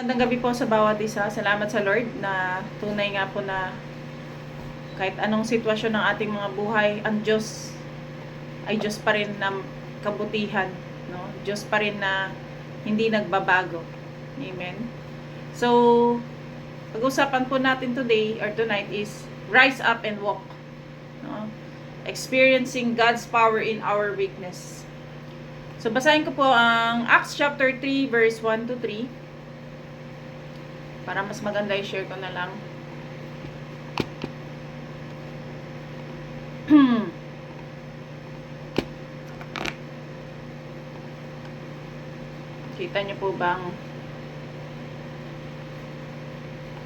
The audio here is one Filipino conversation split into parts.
Magandang gabi po sa bawat isa. Salamat sa Lord na tunay nga po na kahit anong sitwasyon ng ating mga buhay, ang Diyos ay Diyos pa rin na kabutihan, no? Diyos pa rin na hindi nagbabago. Amen. So, pag-usapan po natin today or tonight is rise up and walk, no? Experiencing God's power in our weakness. So, basahin ko po ang Acts chapter 3 verse 1 to 3. Para mas maganda, i-share ko na lang. Kita niyo po bang?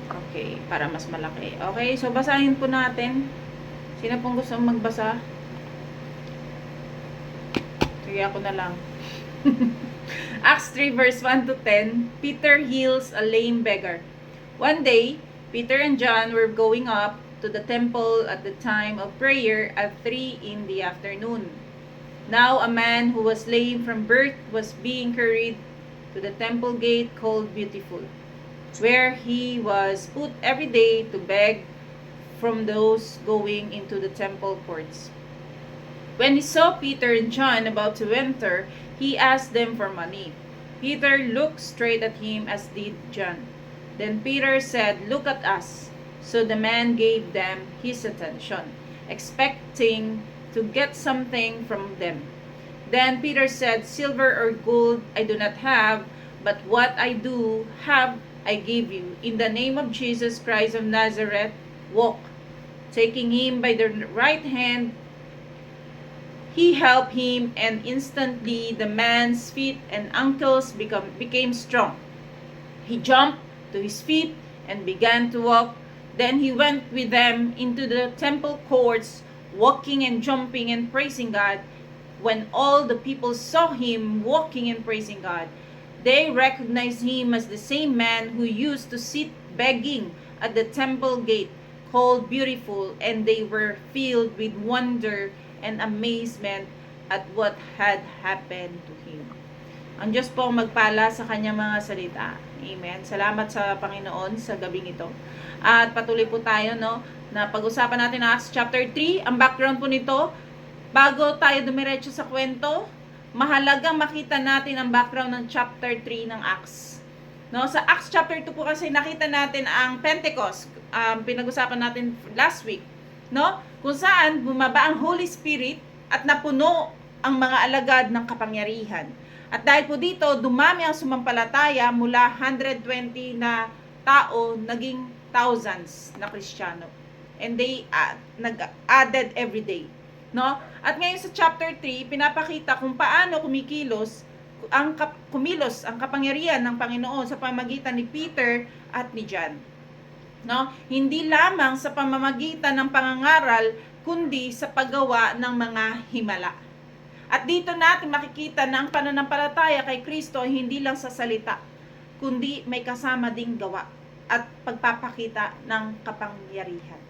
Okay, para mas malaki. Okay, so basahin po natin. Sino pong gusto magbasa? Sige, ako na lang. Acts 3 verse 1 to 10, Peter heals a lame beggar. One day, Peter and John were going up to the temple at the time of prayer at 3 in the afternoon. Now a man who was lame from birth was being carried to the temple gate called Beautiful, where he was put every day to beg from those going into the temple courts. When he saw Peter and John about to enter, he asked them for money. Peter looked straight at him, as did John. Then Peter said, "Look at us." So the man gave them his attention, expecting to get something from them. Then Peter said, "Silver or gold I do not have, but what I do have I give you. In the name of Jesus Christ of Nazareth, walk." Taking him by the right hand, he helped him, and instantly the man's feet and ankles became strong. He jumped to his feet and began to walk. Then he went with them into the temple courts, walking and jumping and praising God. When all the people saw him walking and praising God, they recognized him as the same man who used to sit begging at the temple gate called Beautiful, and they were filled with wonder and amazement at what had happened to him. Ang Diyos po magpala sa kanyang mga salita. Amen. Salamat sa Panginoon sa gabing ito. At patuloy po tayo, no, na pag-usapan natin ang Acts chapter 3. Ang background po nito, bago tayo dumiretso sa kwento, mahalagang makita natin ang background ng chapter 3 ng Acts. No, sa Acts chapter 2 po kasi nakita natin ang Pentecost. Pinag-usapan natin last week, no? Kung saan bumaba ang Holy Spirit at napuno ang mga alagad ng kapangyarihan. At dahil po dito, dumami ang sumampalataya mula 120 na tao, naging thousands na Kristiyano. And they nag-added every day. No? At ngayon sa chapter 3, pinapakita kung paano kumilos ang kapangyarihan ng Panginoon sa pamamagitan ni Peter at ni John. No? Hindi lamang sa pamamagitan ng pangangaral, kundi sa paggawa ng mga himala. At dito natin makikita na ang pananampalataya kay Kristo ay hindi lang sa salita, kundi may kasama ding gawa at pagpapakita ng kapangyarihan.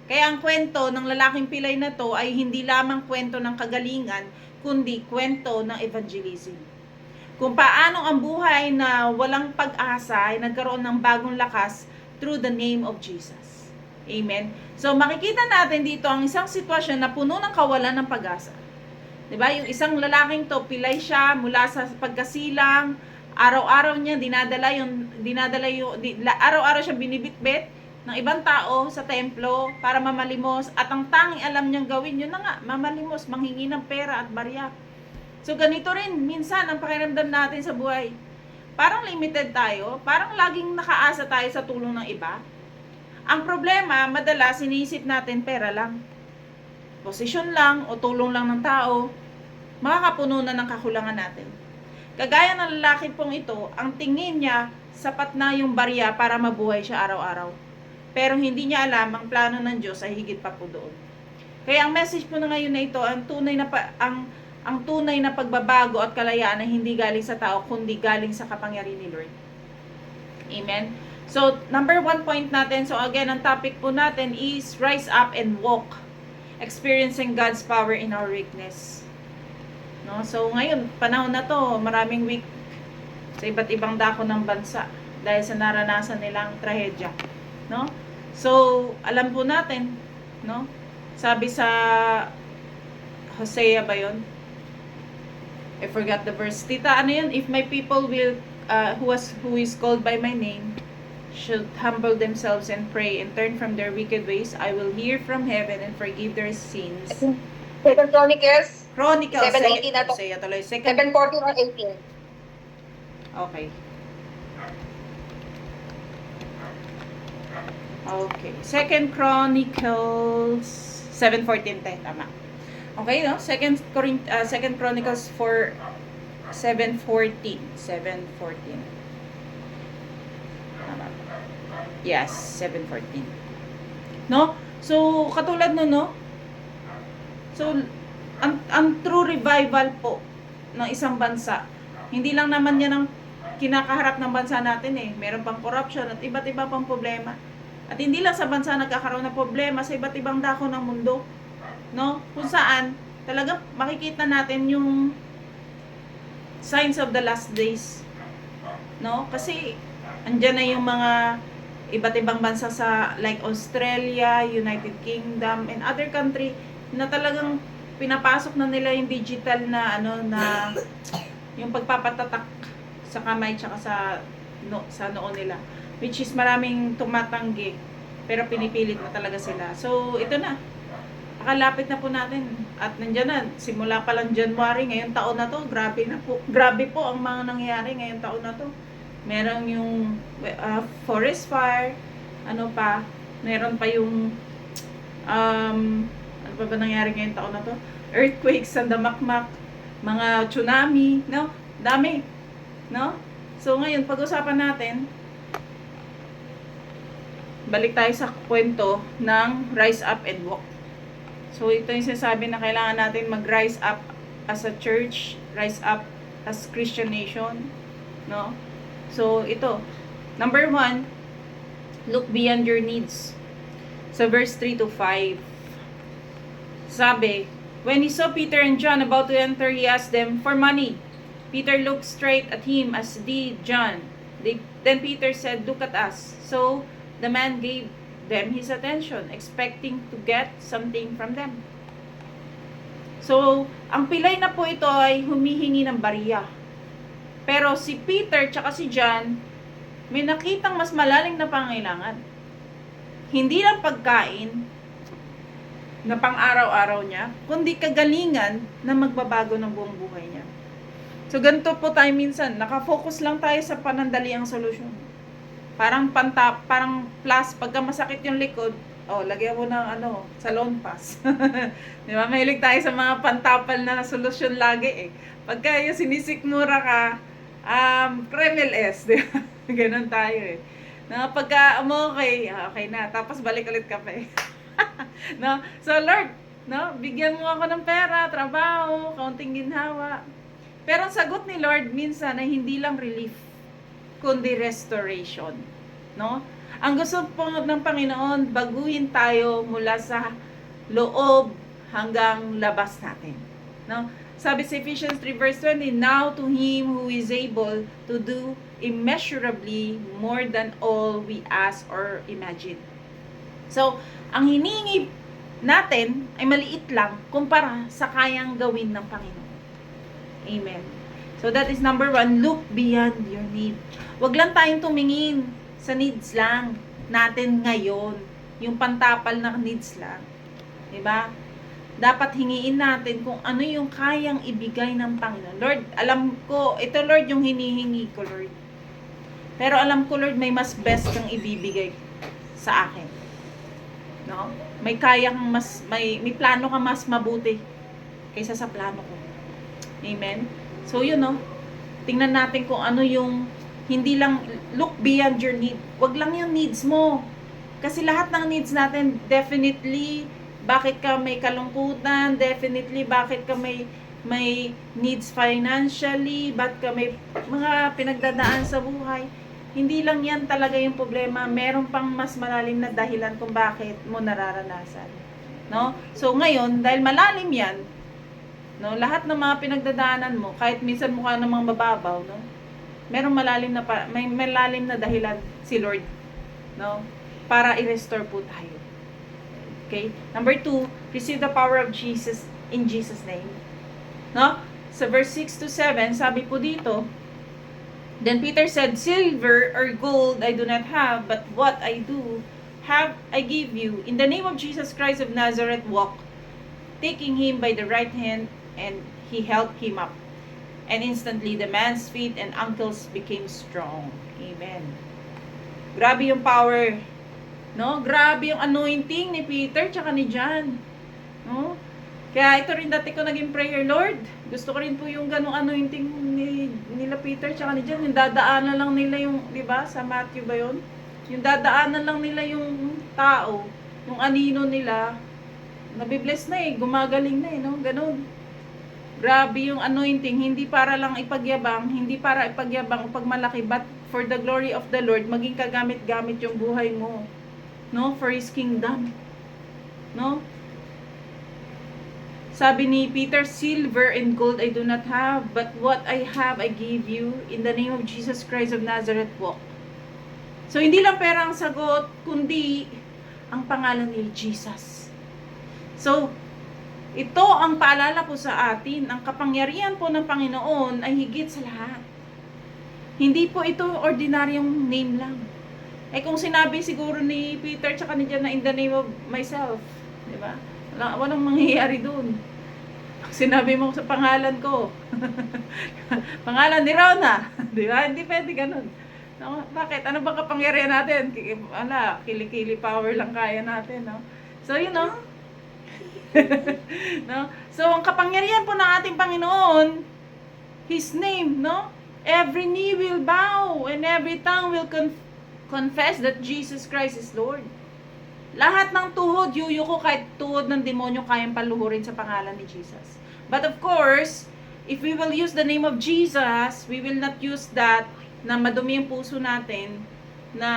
Kaya ang kwento ng lalaking pilay na to ay hindi lamang kwento ng kagalingan, kundi kwento ng evangelism. Kung paano ang buhay na walang pag-asa ay nagkaroon ng bagong lakas through the name of Jesus. Amen. So makikita natin dito ang isang sitwasyon na puno ng kawalan ng pag-asa. 'Di ba? Yung isang lalaking to, pilay siya mula sa pagkasilang, araw-araw niya araw-araw siya binibitbit ng ibang tao sa templo para mamalimos, at ang tanging alam niyang gawin yun na nga, mamalimos, manghingi ng pera at barya. So ganito rin minsan ang pakiramdam natin sa buhay. Parang limited tayo, parang laging nakaasa tayo sa tulong ng iba. Ang problema, madalas iniisip natin pera lang, posisyon lang o tulong lang ng tao, makakapuno na ng kakulangan natin. Kagaya ng lalaki pong ito, ang tingin niya sapat na yung barya para mabuhay siya araw-araw. Pero hindi niya alam ang plano ng Diyos ay higit pa po doon. Kaya ang message po na ngayon na ito, ang tunay na pagbabago at kalayaan ay hindi galing sa tao, kundi galing sa kapangyarihan ni Lord. Amen. So, number 1 point natin, so again, ang topic po natin is rise up and walk. Experiencing God's power in our weakness. No? So, ngayon, panahon na to, maraming weak sa iba't ibang dako ng bansa. dahil sa naranasan nilang trahedya, no? So, alam po natin, no? Sabi sa Hosea ba 'yon? I forgot the verse. Tita, ano yun? If my people will, who is called by my name, should humble themselves and pray and turn from their wicked ways, I will hear from heaven and forgive their sins. Second Chronicles. Chronicles. 7:18 na to. Say tuloy. 7:14 or 18. Okay. Okay. Second Chronicles 7:14 tayo. Tama. Okay, no? Second Chronicles 7:14. 7:14. Tama. Yes, 7:14. No? So, katulad no? So, ang true revival po ng isang bansa, hindi lang naman yan ang kinakaharap ng bansa natin eh. Meron pang corruption at iba't iba pang problema. At hindi lang sa bansa nagkakaroon ng problema, sa iba't ibang dako ng mundo. No? Kung saan, talaga makikita natin yung signs of the last days. No? Kasi, andyan na yung mga iba't ibang bansa sa like Australia, United Kingdom, and other country na talagang pinapasok na nila yung digital na na yung pagpapatatak sa kamay tsaka sa noo nila, which is maraming tumatanggi pero pinipilit na talaga sila. So ito na, nakalapit na po natin at nandiyan na, simula pa lang January ngayong taon na to, grabe po ang mga nangyayari ngayong taon na to. Meron yung forest fire, meron pa yung ano pa ba nangyari ngayong taon na to? Earthquakes sa Damakmak, mga tsunami, no? Dami, no? So ngayon, pag-usapan natin, balik tayo sa kwento ng rise up and walk. So ito yung sinasabi na kailangan natin mag-rise up as a church, rise up as Christian nation, no? So ito, number 1, look beyond your needs. So verse 3 to 5, sabi, when he saw Peter and John about to enter, he asked them for money. Peter looked straight at him, as did John. Then Peter said, look at us. So the man gave them his attention, expecting to get something from them. So, ang pilay na po ito ay humihingi ng bariya. Pero si Peter tsaka si John, may nakitang mas malalim na pangailangan. Hindi lang pagkain na pang-araw-araw niya, kundi kagalingan na magbabago ng buong buhay niya. So, ganito po tayo minsan, nakafocus lang tayo sa panandaliang solusyon. Parang plus, pagka masakit yung likod, lagyan mo ng salon pass. Di ba? Mahilig tayo sa mga pantapal na solusyon lagi eh. Pagka yung sinisikmura ka, Kremel S, di ba? Ganon tayo eh. Na pagka okay na, tapos balik ulit kape. No? So Lord, no, bigyan mo ako ng pera, trabaho, kaunting ginhawa. Pero ang sagot ni Lord minsan ay hindi lang relief, kundi restoration, no? Ang gusto po ng Panginoon, baguhin tayo mula sa loob hanggang labas natin, no? Sabi sa Ephesians 3 verse 20, now to Him who is able to do immeasurably more than all we ask or imagine. So, ang hinihingi natin ay maliit lang kumpara sa kayang gawin ng Panginoon. Amen. So, that is number 1, look beyond your need. Huwag lang tayong tumingin sa needs lang natin ngayon. Yung pantapal na needs lang. Diba? Dapat hingiin natin kung ano yung kayang ibigay ng Panginoon. Lord, alam ko, ito Lord yung hinihingi ko, Lord. Pero alam ko, Lord, may mas best kang ibibigay sa akin. No? May may plano ka mas mabuti kaysa sa plano ko. Amen? So, yun, no? Tingnan natin kung ano yung, hindi lang, look beyond your need. Wag lang yung needs mo. Kasi lahat ng needs natin, definitely, bakit ka may kalungkutan, definitely, bakit ka may needs financially, bakit ka may mga pinagdadaan sa buhay. Hindi lang yan talaga yung problema. Meron pang mas malalim na dahilan kung bakit mo nararanasan. No? So, ngayon, dahil malalim yan, no, lahat ng mga pinagdadaanan mo, kahit minsan mukha namang mababaw, no? may malalim na dahilan si Lord, no? Para i-restore po tayo. Okay? Number 2, receive the power of Jesus in Jesus' name. No? Sa verse 6 to 7, sabi po dito, then Peter said, silver or gold I do not have, but what I do have I give you. In the name of Jesus Christ of Nazareth, walk. Taking him by the right hand, and he helped him up. And instantly, the man's feet and ankles became strong. Amen. Grabe yung power. No? Grabe yung anointing ni Peter tsaka ni John. No? Kaya ito rin dati ko naging prayer, Lord. Gusto ko rin po yung ganong anointing nila Peter tsaka ni John. Yung dadaanan lang nila yung, di ba? Sa Matthew ba yun? Yung dadaanan lang nila yung tao. Yung anino nila. Nabibless na eh. Gumagaling na eh. No? Ganon. Grabe yung anointing, hindi para lang ipagyabang, hindi para ipagyabang o pagmalaki, but for the glory of the Lord, maging kagamit-gamit yung buhay mo. No? For His kingdom. No? Sabi ni Peter, silver and gold I do not have, but what I have I give you. In the name of Jesus Christ of Nazareth, walk. So, hindi lang pera ang sagot, kundi ang pangalan ni Jesus. So, ito ang paalala po sa atin, ang kapangyarihan po ng Panginoon ay higit sa lahat. Hindi po ito ordinaryong name lang. Eh kung sinabi siguro ni Peter tsaka ni John na in the name of myself, di ba? Walang mangyayari dun. Sinabi mo sa pangalan ko, pangalan ni Rona, di ba? Hindi pwede ganun. No? Bakit? Ano ba kapangyarihan natin? Kilikili power lang kaya natin, no? So, you know, no? So, ang kapangyarihan po ng ating Panginoon, His name, no? Every knee will bow and every tongue will confess that Jesus Christ is Lord. Lahat ng tuhod, yuyuko, kahit tuhod ng demonyo, kayang paluhurin sa pangalan ni Jesus. But of course, if we will use the name of Jesus, we will not use that na madumi yung puso natin, na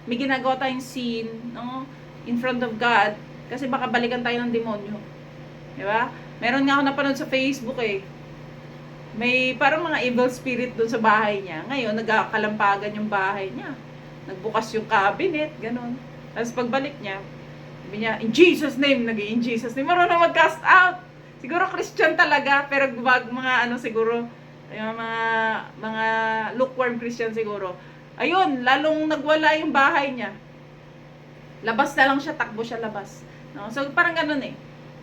may ginagawa tayong sin, no? In front of God, kasi baka balikan tayo ng demonyo. Di ba? Meron nga ako napanood sa Facebook eh. May parang mga evil spirit doon sa bahay niya. Ngayon, nagkakalampagan yung bahay niya. Nagbukas yung cabinet, ganun. Tapos pagbalik niya, sabi niya, in Jesus name, in Jesus name. Marunong mag-cast out. Siguro Christian talaga, pero mga ano siguro, yung mga lukewarm Christian siguro. Ayun, lalong nagwala yung bahay niya. Labas na lang siya, takbo siya labas. No? So, parang ganun eh.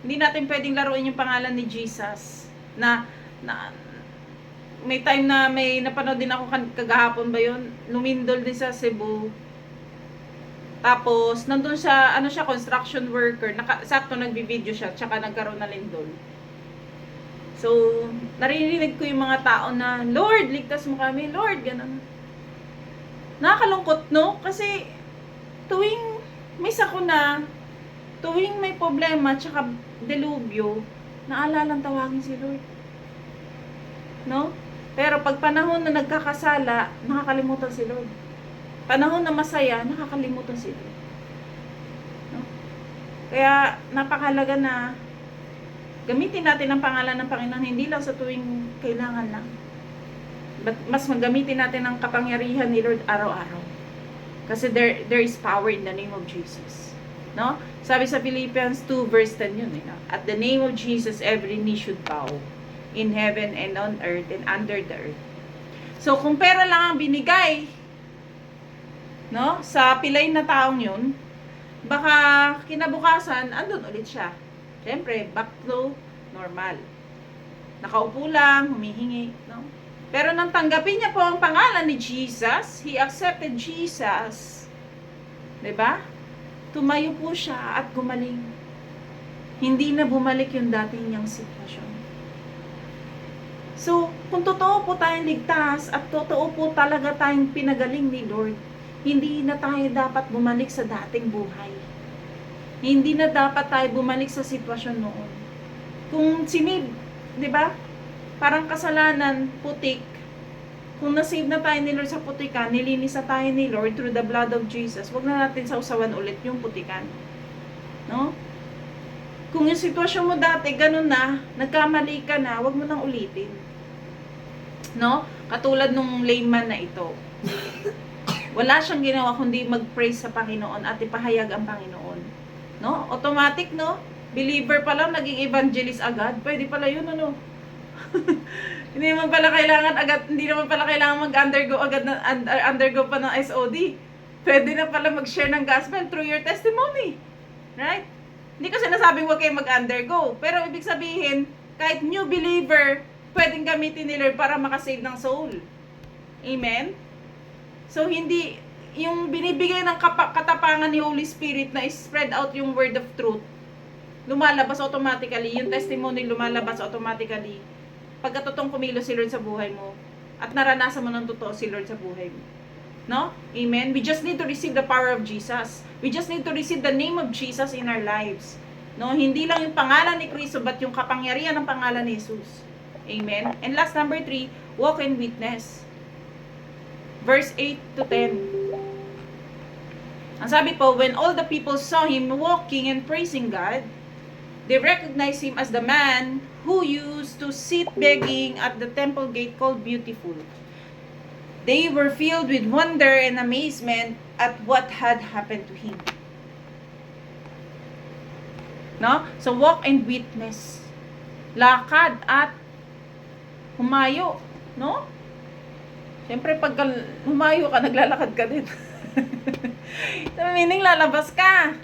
Hindi natin pwedeng laruin yung pangalan ni Jesus. Na may time na may napanood din ako kagahapon ba yun? Lumindol din sa Cebu. Tapos, nandun siya, construction worker. Sakto nagbi-video siya, tsaka nagkaroon na lindol. So, narinig ko yung mga tao na, Lord, ligtas mo kami. Lord, ganun. Nakakalungkot, no? Kasi, tuwing may sakuna, tuwing may problema, tsaka delubyo, naalalang tawagin si Lord. No? Pero pag panahon na nagkakasala, nakakalimutan si Lord. Panahon na masaya, nakakalimutan si Lord. No? Kaya, napakahalaga na gamitin natin ang pangalan ng Panginoon, hindi lang sa tuwing kailangan lang. But mas magamitin natin ang kapangyarihan ni Lord araw-araw. Kasi there is power in the name of Jesus. No? Sabi sa Philippians 2 verse 10 yun. No? At the name of Jesus, every knee should bow. In heaven and on earth and under the earth. So, kung pera lang ang binigay, no, sa pilay na taong yun, baka kinabukasan, andun ulit siya. Siyempre, back to normal. Nakaupo lang, humihingi, no? Pero nang tanggapin niya po ang pangalan ni Jesus, he accepted Jesus. 'Di ba? Tumayo po siya at gumaling. Hindi na bumalik yung dating niyang sitwasyon. So, kung totoo po tayong ligtas at totoo po talaga tayong pinagaling ni Lord, hindi na tayo dapat bumalik sa dating buhay. Hindi na dapat tayo bumalik sa sitwasyon noon. Kung sinib, 'di ba? Parang kasalanan, putik. Kung nasave na tayo ni Lord sa putikan, nilinis na tayo ni Lord through the blood of Jesus, wag na natin sausawan ulit yung putikan. No? Kung yung sitwasyon mo dati, ganun na, nagkamali ka na, wag mo nang ulitin. No? Katulad nung layman na ito. Wala siyang ginawa kundi mag-praise sa Panginoon at ipahayag ang Panginoon. No? Automatic, no? Believer pa lang, naging evangelist agad. Pwede pala yun, ano? Hindi naman pala kailangan mag-undergo agad undergo pa ng SOD. Pwede na pala mag-share ng gospel through your testimony. Right? Hindi ko sinasabing huwag kayo mag-undergo. Pero ibig sabihin, kahit new believer, pwedeng gamitin ni Lord para makasave ng soul. Amen? So, hindi, yung binibigay ng katapangan ni Holy Spirit na spread out yung word of truth, lumalabas automatically, yung testimony lumalabas automatically, pagkatotoong kumilos si Lord sa buhay mo, at naranasan mo ng totoo si Lord sa buhay mo. No? Amen? We just need to receive the power of Jesus. We just need to receive the name of Jesus in our lives. No? Hindi lang yung pangalan ni Kristo, but yung kapangyarihan ng pangalan ni Jesus. Amen? And last, number 3, walk in witness. Verse 8 to 10. Ang sabi po, when all the people saw him walking and praising God, they recognized him as the man who used to sit begging at the temple gate called Beautiful. They were filled with wonder and amazement at what had happened to him. No? So, walk and witness. Lakad at humayo. No? Siyempre, pag humayo ka, naglalakad ka din. So, meaning, lalabas ka.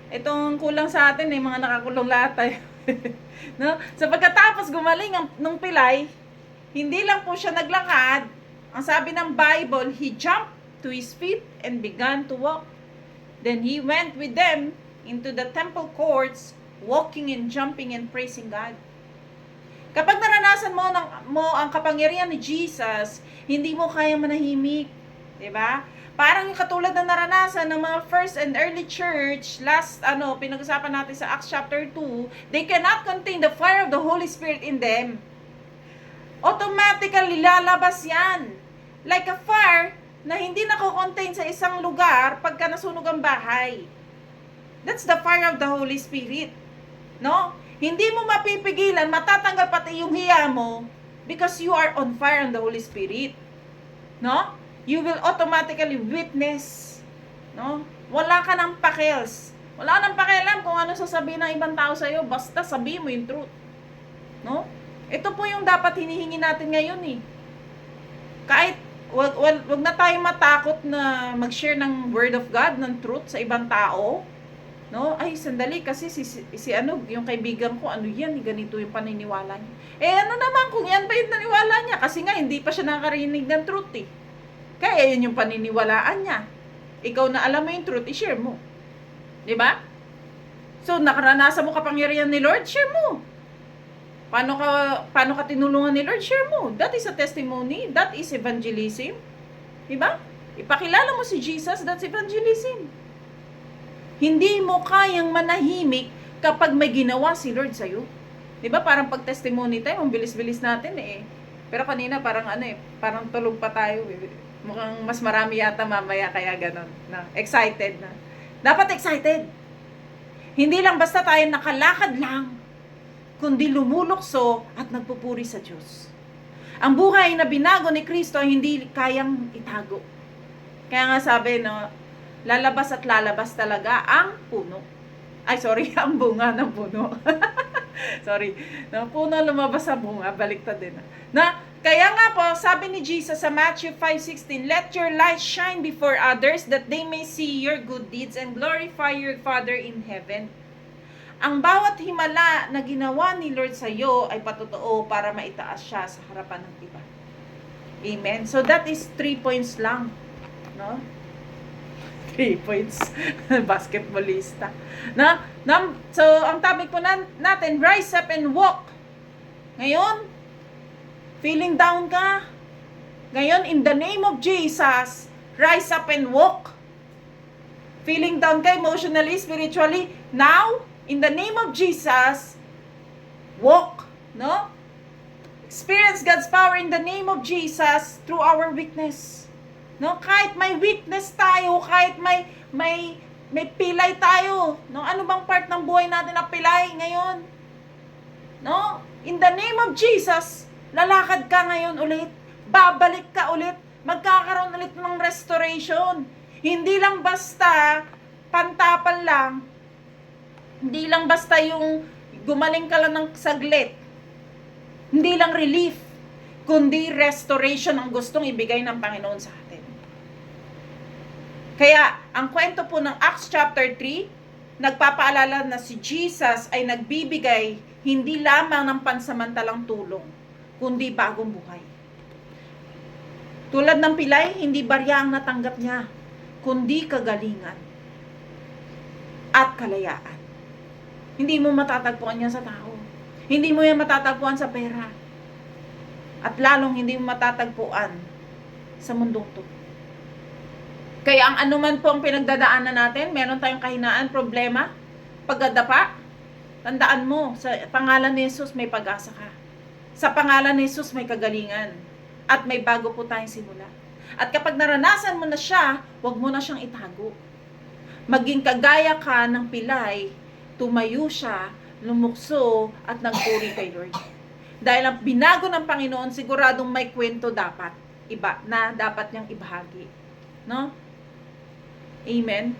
Itong kulang sa atin, mga nakakulong lahat tayo. No? So, pagkatapos gumaling nung pilay, hindi lang po siya naglakad. Ang sabi ng Bible, he jumped to his feet and began to walk. Then he went with them into the temple courts, walking and jumping and praising God. Kapag naranasan mo ang kapangyarihan ni Jesus, hindi mo kaya manahimik. Diba? Parang yung katulad na naranasan ng mga first and early church, pinag-usapan natin sa Acts chapter 2, they cannot contain the fire of the Holy Spirit in them. Automatically lalabas yan. Like a fire na hindi nako-contain sa isang lugar pagka nasunog ang bahay. That's the fire of the Holy Spirit. No? Hindi mo mapipigilan, matatanggal pati yung hiya mo because you are on fire on the Holy Spirit. No? You will automatically witness. No? Wala ka ng pakels. Wala nang pakialam kung ano sasabihin ng ibang tao sa iyo, basta sabihin mo yung truth. No? Ito po yung dapat hinihingi natin ngayon eh. Kahit wag na tayo matakot na mag-share ng word of God, ng truth sa ibang tao. No? Ay, sandali kasi yung kaibigan ko, ganito yung paniniwala niya. Ano naman kung yan ba yung naniwala niya? Kasi nga, hindi pa siya nakarinig ng truth eh. Kaya yun yung paniniwalaan niya. Ikaw na alam mo yung truth, i-share mo. Diba? So, nakaranasan mo kapangyarihan ni Lord, share mo. Paano ka tinulungan ni Lord, share mo. That is a testimony. That is evangelism. Diba? Ipakilala mo si Jesus, that's evangelism. Hindi mo kayang manahimik kapag may ginawa si Lord sa'yo. Diba? Parang pag testimony tayo, ang bilis-bilis natin eh. Pero kanina parang parang tulog pa tayo. Mukhang mas marami yata mamaya kaya ganon. Excited na. Dapat excited. Hindi lang basta tayo nakalakad lang, kundi lumulukso at nagpupuri sa Diyos. Ang buhay na binago ni Kristo ay hindi kayang itago. Kaya nga sabi, lalabas at lalabas talaga ang puno. Ang bunga ng puno. Sorry. Puno lumabas sa bunga, baliktad din. Kaya nga po, sabi ni Jesus sa Matthew 5:16, let your light shine before others that they may see your good deeds and glorify your Father in heaven. Ang bawat himala na ginawa ni Lord sa iyo ay patotoo para maitaas siya sa harapan ng iba. Amen. So that is 3 points lang, no? 3 points. Basketballista. So ang topic po natin, rise up and walk. Ngayon, feeling down ka? Ngayon, in the name of Jesus, rise up and walk. Feeling down ka emotionally, spiritually? Now, in the name of Jesus, walk. No? Experience God's power in the name of Jesus through our weakness. No? Kahit may weakness tayo, kahit may pilay tayo. No? Ano bang part ng buhay natin na pilay ngayon? No? In the name of Jesus, lalakad ka ngayon ulit. babalik ka ulit, magkakaroon ulit ng restoration. Hindi lang basta pantapan lang, hindi lang basta yung gumaling ka lang ng saglit, hindi lang relief, kundi restoration ang gustong ibigay ng Panginoon sa atin. Kaya, ang kwento po ng Acts chapter 3, nagpapaalala na si Jesus ay nagbibigay hindi lamang ng pansamantalang tulong, kundi bagong buhay. Tulad ng pilay, hindi barya ang natanggap niya, kundi kagalingan at kalayaan. Hindi mo matatagpuan yan sa tao. Hindi mo yan matatagpuan sa pera. At lalong hindi mo matatagpuan sa mundong to. Kaya ang anuman po ang pinagdadaanan natin, meron tayong kahinaan, problema, pagdadapa, tandaan mo, sa pangalan ni Jesus may pag-asa ka. Sa pangalan ni Jesus may kagalingan. At may bago po tayong simula. At kapag naranasan mo na siya, huwag mo na siyang itago. Maging kagaya ka ng pilay, tumayo siya, lumukso, at nagpuri kay Lord. Dahil ang binago ng Panginoon, siguradong may kwento dapat, iba, na dapat niyang ibahagi. No? Amen?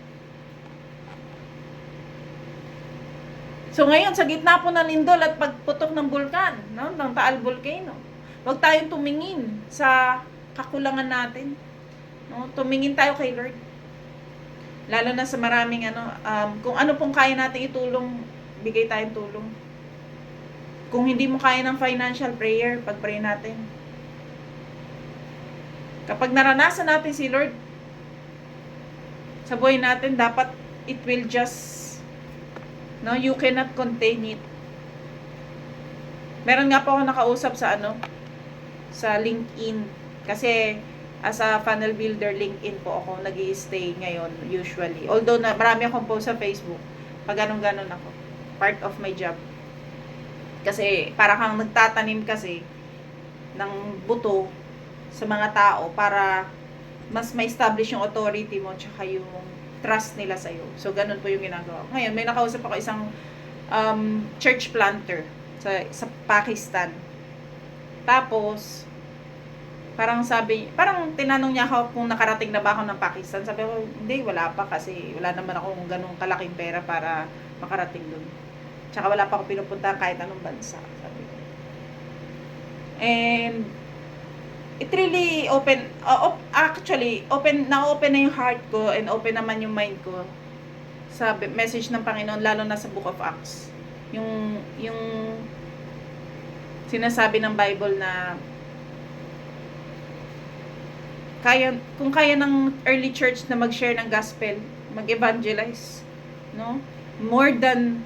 So ngayon, sa gitna po ng lindol at pagputok ng bulkan, no? Ng Taal Volcano, huwag tayong tumingin sa kakulangan natin. No? Tumingin tayo kay Lord. Lalo na sa maraming kung ano pong kaya natin itulong, bigay tayong tulong. Kung hindi mo kaya ng financial prayer, pag-pray natin. Kapag naranasan natin si Lord sa buhay natin, dapat it will just, no, you cannot contain it. Meron nga po ako nakausap sa LinkedIn. Kasi as a funnel builder, LinkedIn po ako nag-i-stay ngayon usually. Although marami akong post sa Facebook, pag ganun-ganon ako. Part of my job. Kasi para kang nagtatanim kasi ng buto sa mga tao para mas ma-establish yung authority mo tsaka yung trust nila sa'yo. So, ganun po yung ginagawa. Ngayon, may nakausap ako isang church planter sa Pakistan. Tapos, parang tinanong niya ako kung nakarating na ba ako ng Pakistan. Sabi ko, hindi, wala pa kasi wala naman akong ganung kalaking pera para makarating dun. Tsaka wala pa ako pinupunta kahit anong bansa. Sabi ko. And, it really na-open na yung heart ko and open naman yung mind ko sa message ng Panginoon, lalo na sa Book of Acts. Yung sinasabi ng Bible na kung kaya ng early church na mag-share ng gospel, mag-evangelize, no? More than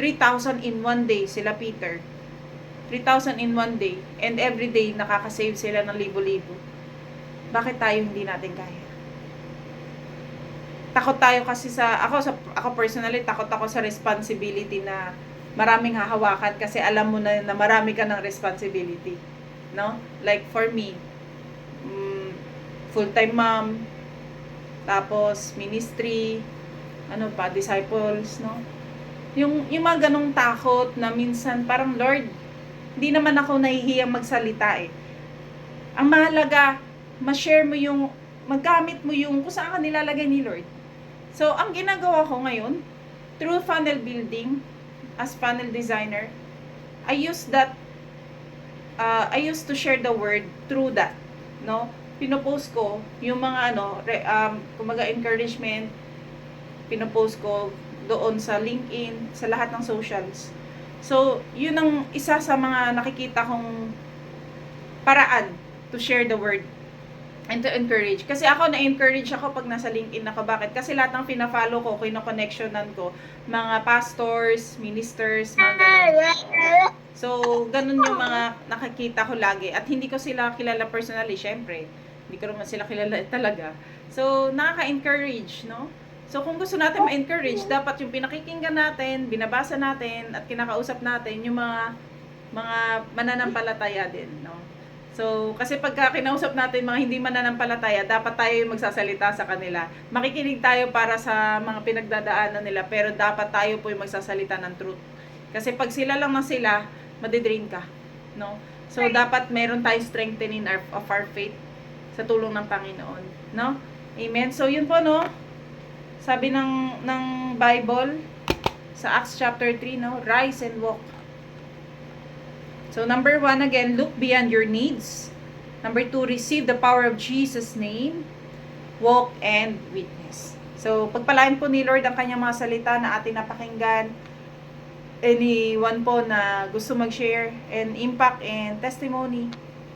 3,000 in one day sila Peter. 3,000 in one day, and every day nakakasave sila ng libo-libo. Bakit tayo hindi natin kaya? Takot tayo kasi ako personally, takot ako sa responsibility na maraming hahawakan kasi alam mo na marami ka ng responsibility. No? Like for me, full-time mom, tapos ministry, disciples, no? Yung mga ganong takot na minsan parang, Lord, hindi naman ako nahihiyang magsalita eh. Ang mahalaga, ma-share mo magamit mo kung saan ka nilalagay ni Lord. So, ang ginagawa ko ngayon, through funnel building, as funnel designer, I used to share the word through that, no? Pinopost ko yung mga kumaga encouragement, pinopost ko doon sa LinkedIn, sa lahat ng socials. So, yun ang isa sa mga nakikita kong paraan to share the word and to encourage. Kasi ako, na-encourage ako pag nasa LinkedIn ako. Bakit? Kasi lahat ng pina-follow ko, kino-connectionan ko, mga pastors, ministers, mga ganun. So, ganun yung mga nakikita ko lagi. At hindi ko sila kilala personally, syempre. Hindi ko naman sila kilala talaga. So, nakaka-encourage, no? So, kung gusto natin ma-encourage, dapat yung pinakikinggan natin, binabasa natin, at kinakausap natin yung mga mananampalataya din, no? So, kasi pagka kinausap natin mga hindi mananampalataya, dapat tayo yung magsasalita sa kanila. Makikinig tayo para sa mga pinagdadaanan nila, pero dapat tayo po yung magsasalita ng truth. Kasi pag sila lang na sila, madidrain ka, no? So, dapat meron tayong strengthening of our faith sa tulong ng Panginoon. No? Amen? So, yun po, no? Sabi ng Bible, sa Acts chapter 3, no? Rise and walk. So, number 1, again, look beyond your needs. Number 2, receive the power of Jesus' name. Walk and witness. So, pagpalain po ni Lord ang kanyang mga salita na ating napakinggan. Anyone po na gusto mag-share and impact and testimony,